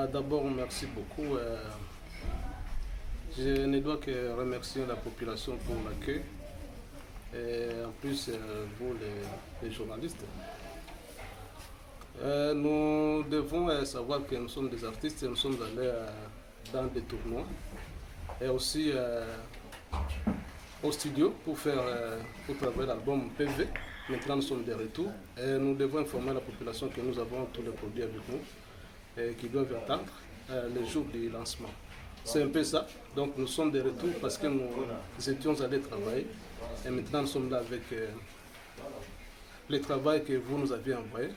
D'abord, merci beaucoup. Je ne dois que remercier la population pour l'accueil et en plus vous les journalistes. Nous devons savoir que nous sommes des artistes et nous sommes allés dans des tournois et aussi au studio pour travailler l'album PV. Maintenant nous sommes de retour et nous devons informer la population que nous avons tous les produits avec nous et qui doivent attendre le jour du lancement. C'est un peu ça. Donc nous sommes de retour parce que nous étions allés travailler et maintenant nous sommes là avec le travail que vous nous avez envoyé.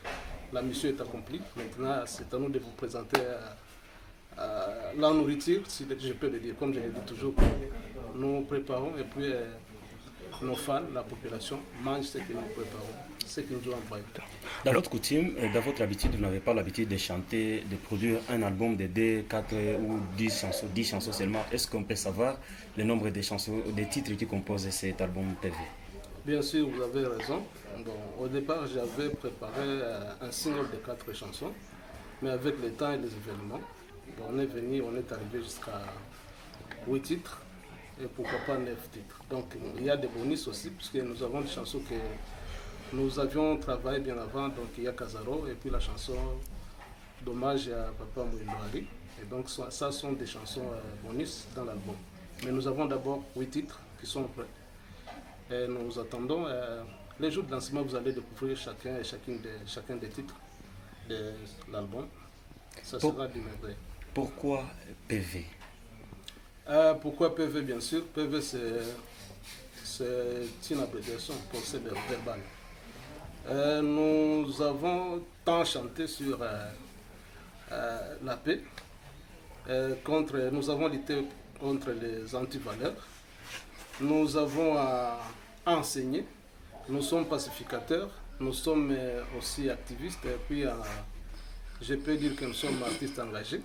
La mission est accomplie. Maintenant c'est à nous de vous présenter la nourriture, si je peux le dire, comme je le dis toujours. Nous préparons et puis nos fans, la population, mangent ce que nous préparons, ce que nous avons envoyé. Dans votre coutume, dans votre habitude, vous n'avez pas l'habitude de chanter, de produire un album de 2, 4 ou 10 chansons seulement. Est-ce qu'on peut savoir le nombre de chansons, des titres qui composent cet album PV? Bien sûr, vous avez raison. Bon, au départ, j'avais préparé un single de 4 chansons, mais avec le temps et les événements, on est venu, on est arrivé jusqu'à 8 titres. Et pourquoi pas 9 titres. Donc il y a des bonus aussi, puisque nous avons des chansons que nous avions travaillé bien avant. Donc il y a Kazaro et puis la chanson d'hommage à Papa Mouinouari. Et donc ça sont des chansons bonus dans l'album. Mais nous avons d'abord 8 titres qui sont prêts. Et nous attendons les jours de lancement, vous allez découvrir chacun des titres de l'album. Ça sera du merveille. Pourquoi PV? Pourquoi PV? Bien sûr, PV c'est une abréviation, procès verbal. Nous avons tant chanté sur la paix, nous avons lutté contre les antivaleurs, nous avons enseigné, nous sommes pacificateurs, nous sommes aussi activistes et puis je peux dire que nous sommes artistes engagés.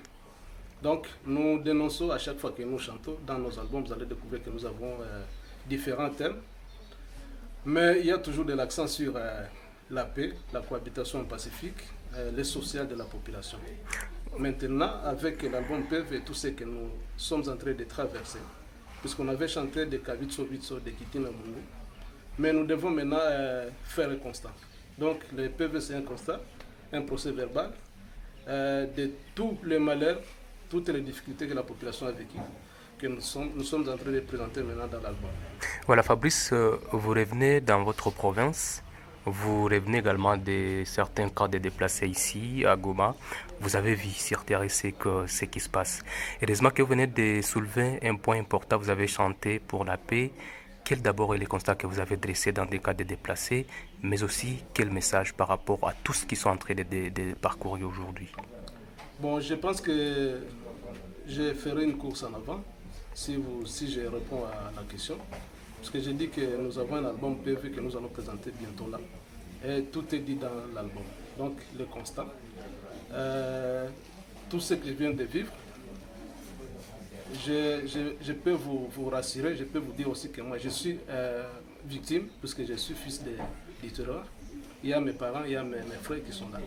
Donc, nous dénonçons à chaque fois que nous chantons. Dans nos albums, vous allez découvrir que nous avons différents thèmes. Mais il y a toujours de l'accent sur la paix, la cohabitation pacifique, le social de la population. Maintenant, avec l'album PV et tout ce que nous sommes en train de traverser, puisqu'on avait chanté de Kavitso Vitso, de Kitina Mungu, mais nous devons maintenant faire un constat. Donc, le PV, c'est un constat, un procès verbal de tous les malheurs, toutes les difficultés que la population a vécues, que nous sommes en train de présenter maintenant dans l'album. Voilà, Fabrice, vous revenez dans votre province, vous revenez également de certains cas de déplacés ici, à Goma. Vous avez vu sur terre ce qui se passe. Heureusement que vous venez de soulever un point important, vous avez chanté pour la paix. Quel d'abord est le constat que vous avez dressé dans des cas de déplacés, mais aussi quel message par rapport à tout ce qu'ils sont en train de parcourir aujourd'hui? Bon, je pense que je ferai une course en avant si je réponds à la question. Parce que j'ai dit que nous avons un album PV que nous allons présenter bientôt là. Et tout est dit dans l'album. Donc le constat, tout ce que je viens de vivre, je peux vous rassurer, je peux vous dire aussi que moi je suis victime, puisque je suis fils du terreur. Il y a mes parents, il y a mes frères qui sont là.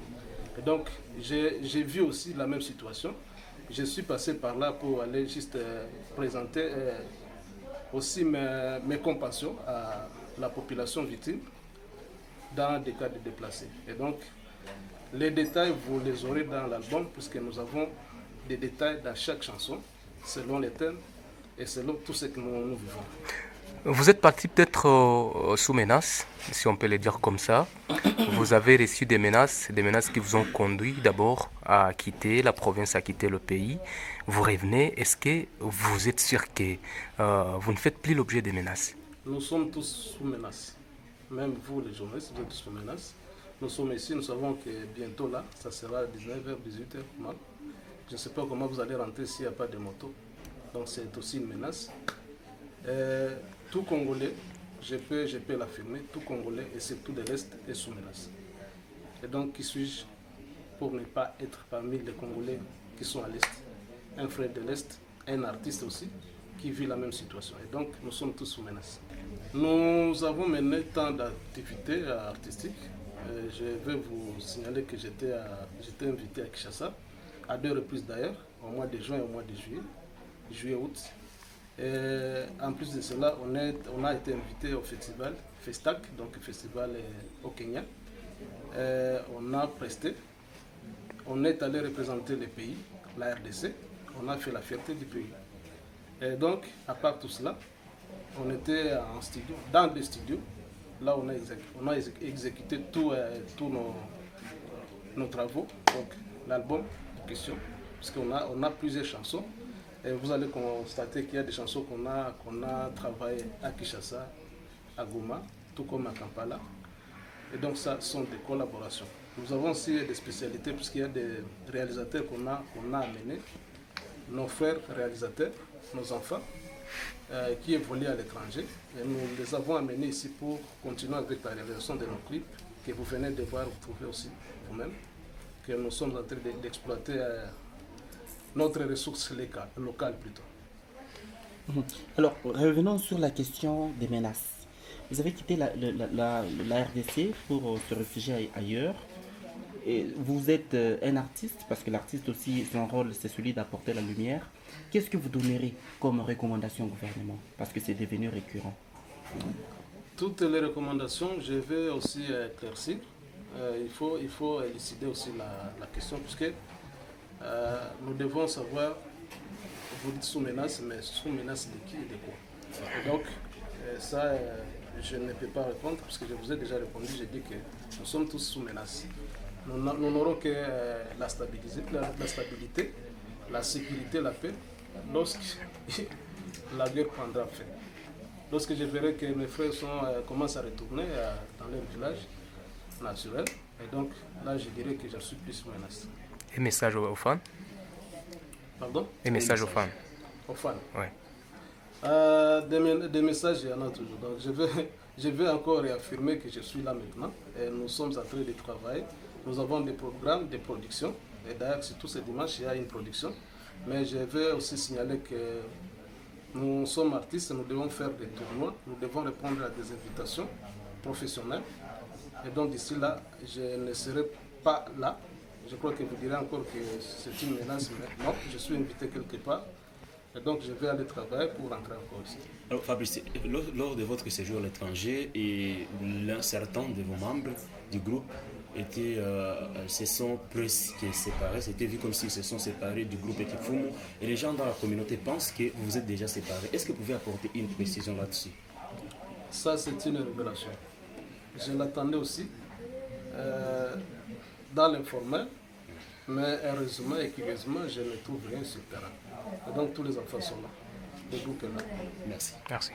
Et donc j'ai vu aussi la même situation. Je suis passé par là pour aller juste présenter aussi mes compassions à la population victime dans des cas de déplacés. Et donc les détails, vous les aurez dans l'album, puisque nous avons des détails dans chaque chanson, selon les thèmes et selon tout ce que nous vivons. Vous êtes parti peut-être sous menace, si on peut le dire comme ça. Vous avez reçu des menaces qui vous ont conduit d'abord à quitter la province, à quitter le pays. Vous revenez, est-ce que vous êtes sûr que vous ne faites plus l'objet des menaces? Nous sommes tous sous menace. Même vous, les journalistes, vous êtes sous menace. Nous sommes ici, nous savons que bientôt là, ça sera 19h, 18h. Je ne sais pas comment vous allez rentrer s'il n'y a pas de moto. Donc c'est aussi une menace. Tout Congolais, je peux l'affirmer, tout Congolais et surtout de l'Est est sous menace. Et donc, qui suis-je pour ne pas être parmi les Congolais qui sont à l'Est? Un frère de l'Est, un artiste aussi, qui vit la même situation. Et donc, nous sommes tous sous menace. Nous avons mené tant d'activités artistiques. Je vais vous signaler que j'étais invité à Kinshasa à 2 reprises d'ailleurs, au mois de juin et au mois de juillet, juillet-août. Et en plus de cela, on a été invité au festival Festac, donc festival au Kenya. On a presté, on est allé représenter le pays, la RDC, on a fait la fierté du pays. Et donc, à part tout cela, on était en studio, dans des studios, là on a exécuté tous nos travaux, donc l'album en question, parce qu'on a plusieurs chansons. Et vous allez constater qu'il y a des chansons qu'on a travaillées à Kinshasa, à Goma, tout comme à Kampala. Et donc ça sont des collaborations. Nous avons aussi des spécialités puisqu'il y a des réalisateurs qu'on a amenés, nos frères réalisateurs, nos enfants, qui évoluent à l'étranger. Et nous les avons amenés ici pour continuer avec la réalisation de nos clips que vous venez de voir, vous trouvez aussi vous-même, que nous sommes en train d'exploiter notre ressource locale plutôt. Alors, revenons sur la question des menaces. Vous avez quitté la RDC pour se réfugier ailleurs. Et vous êtes un artiste, parce que l'artiste aussi, son rôle, c'est celui d'apporter la lumière. Qu'est-ce que vous donnerez comme recommandation au gouvernement? Parce que c'est devenu récurrent. Toutes les recommandations, je vais aussi éclaircir. Il faut élucider aussi la question, puisque nous devons savoir, vous dites sous menace, mais sous menace de qui et de quoi. Et donc, ça, je ne peux pas répondre, parce que je vous ai déjà répondu, j'ai dit que nous sommes tous sous menace. Nous n'aurons que la stabilité, la sécurité, la paix, lorsque la guerre prendra fin. Lorsque je verrai que mes frères commencent à retourner dans leur village naturel, et donc là je dirais que je suis plus sous menace. Et message aux fans? Pardon? Et message aux fans? Aux fans? Oui. Des messages, il y en a toujours. Donc je vais encore réaffirmer que je suis là maintenant. Et nous sommes en train de travailler. Nous avons des programmes de production. Et d'ailleurs, surtout ce dimanche, il y a une production. Mais je vais aussi signaler que nous sommes artistes, nous devons faire des tournois, nous devons répondre à des invitations professionnelles. Et donc d'ici là, je ne serai pas là. Je crois que vous direz encore que c'est une menace, mais non, je suis invité quelque part. Et donc je vais aller travailler pour rentrer encore ici. Alors Fabrice, lors de votre séjour à l'étranger, certains de vos membres du groupe se sont presque séparés. C'était vu comme s'ils se sont séparés du groupe Ekifumu. Et les gens dans la communauté pensent que vous êtes déjà séparés. Est-ce que vous pouvez apporter une précision là-dessus? Ça, c'est une révélation. Je l'attendais aussi dans l'informel, mais heureusement et curieusement, je ne trouve rien sur le terrain. Et donc tous les enfants sont là. Le groupe est là. Merci. Merci.